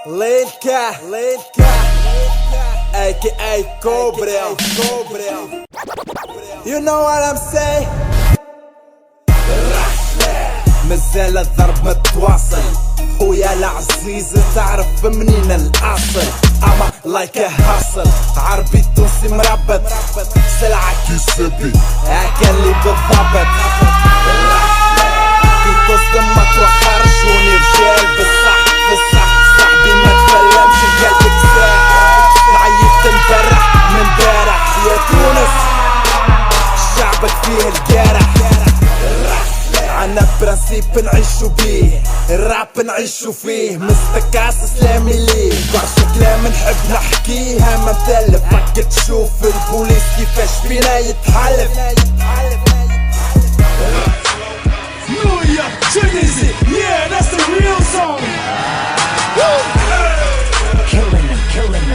Linka, aka Cobra. You know what I'm saying? مازال الضرب متواصل خويا العزيز تعرف منين الاصل اما لايك هاسل عربي تونسي مربط سلعة كيسبي هاكا اللي بالضبط في تصدم ما توخرشوني رجال بالصح صاحبي ما تفلمش قلبك ساح عيطت نبرح من بارح يا تونس شعبك فيه الجارح عنا برانسيب نعيشو بيه الراب نعيشو فيه مستكاس سلامي ليه برشا كلام نحب نحكيه ما متلف هكا تشوف البوليس كيفاش فينا يتحلف New York, Tennessee, yeah, that's the real song. Killing them. Killing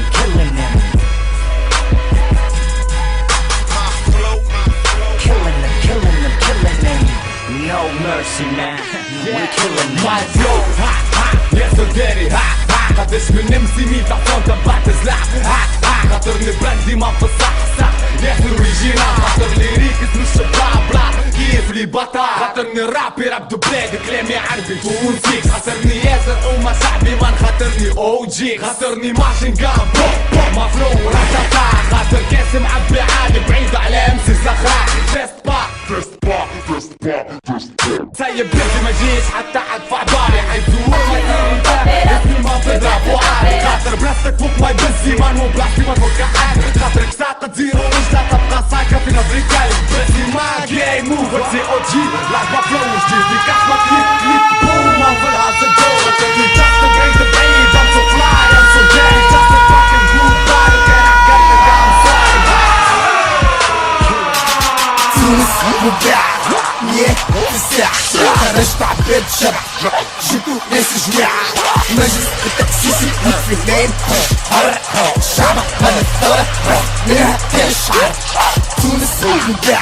them. No mercy, man. We killing them. My flow, yes, so dirty, قداش من نمسي مين تعطون تبعت سلاح خاطرني براندي ما بصح ياسر ويجينا خاطر ليريك اسم الشباب بلا كيف لي بطا خاطرني الرابي راب دو بلاد كلامي عربي تونسي خاطرني ياسر وما شعبي من خاطرني او جي خاطرني ماشين جام ما فلو راتاتا خاطر كاس معبي عالي بعيد على امسي صخرا فيست با سايب بلادي ما جيش حتى ادفع بالي حيزور ما يدير اسمي ما تضرب وعاري خاطر بلاستيك فوق ما يبزي ما نو بلاستيك ما تفك حد خاطرك ساقط زيرو مش لا تبقى ساكا في نظري كالي بسي ما جاي موفر سي او جي لعبة فلو جديد دي كاسمة كليك بوم ما نفلها سجورة تبني جاست بعيد بعيد I'm so fly I'm so daddy just a fucking good body can I get the gun side تونس مبدع الساعة خرجت عباد شبع جبتو ناس جماعة مجلس التأسيسي في الليل الشعب من الثورة منها تشعر تونس مبدع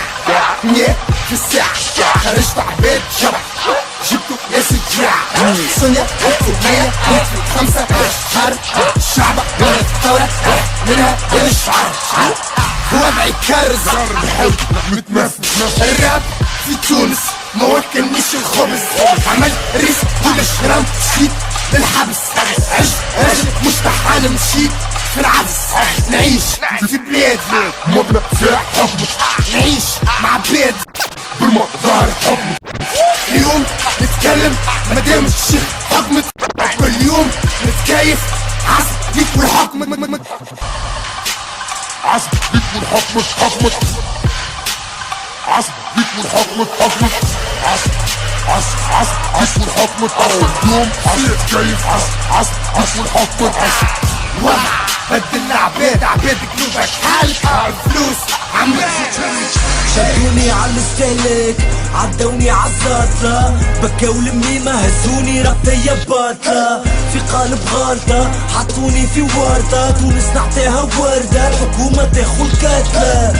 في الساعة خرجت عباد شبع جبتو ناس جماعة سنة مية خمسة شهر الشعب من الثورة منها تشعر وضعي كرز بحاول متمثل الراب في تونس ما وكلنيش الخبز عمل ريس كل شرام مشيت للحبس عشت مش طحان مشيت في العبس نعيش في بلاد مبنى فيها حكم نعيش مع بلاد بالمظاهر حكم اليوم نتكلم مادام الشيخ حكمت كل يوم نتكيف عصب ليك والحكم عصب ليك والحكم حكمك عصب ليك والحكم حكمك عصب والحكم أول يوم عصب كيف عصب والحكم وضع بدلنا عباد قلوبك حالك الفلوس شدوني عالستهلك عدوني عالزاطلة بكاو لميمة هزوني ربطية باطلة في قالب غالطة حطوني في وردة تونس نعطيها وردة الحكومة تاخو الكاتلة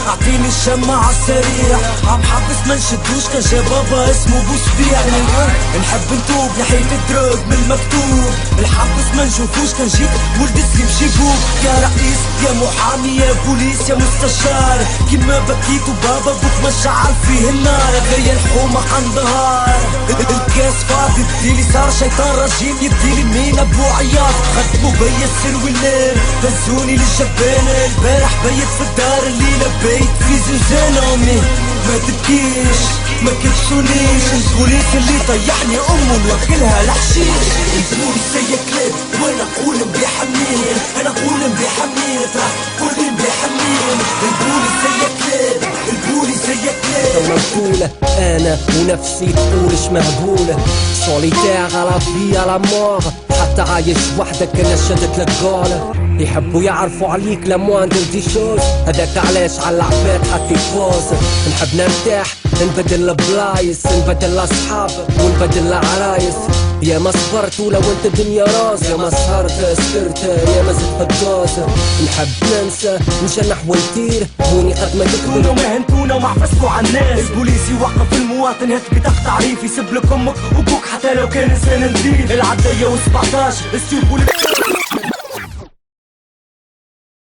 اعطيني الشمع عالسريع عم حبس ما نشدوش كان جا بابا اسمه بوسبيع نحب نتوب نحيد الدروج من المكتوب الحبس ما نشوفوش كان جيب ولد سليم جيبوك يا رئيس يا محامي يا بوليس يا مستشار كيما بكيت وبابا بوك مشعل فيه النار غير الحومة قندهار الكاس فاضي بديلي صار شيطان رجيم يديلي مين ابو عياط خدمو بيا السر والليل دزوني للجبانة البارح بيت في الدار الليلة بيت في زنزانة امي ما تبكيش ما كبسونيش البوليس اللي طيحني امه نوكلها الحشيش البوليس زي كلاب وانا اقول بيحميني انا اقول بيحميني ترى كل بيحميني البوليس زي كلاب البوليس زي كلاب مقبولة انا ونفسي تقولش مهبولة سوليتير على في على مور حتى عايش وحدك انا شدت لك قولة يحبوا يعرفوا عليك لموان دي شوز، هذاك علاش على العباد حطيت فوز. نحب نرتاح نبدل البلايص، نبدل الاصحاب ونبدل العرايس. يا ما صبرت ولو انت دنيا راس، يا ما سهرت سكرت يا ما زدت الدوز. نحب ننسى نجنح ونطير هوني قد ما تكبر. هنتونا وما هنتونا وما عفسكوا عالناس. البوليس يوقف المواطن هات بطاقة تعريف، يسيب لك امك وابوك حتى لو كان انسان نظيف. العداية و17 السيوف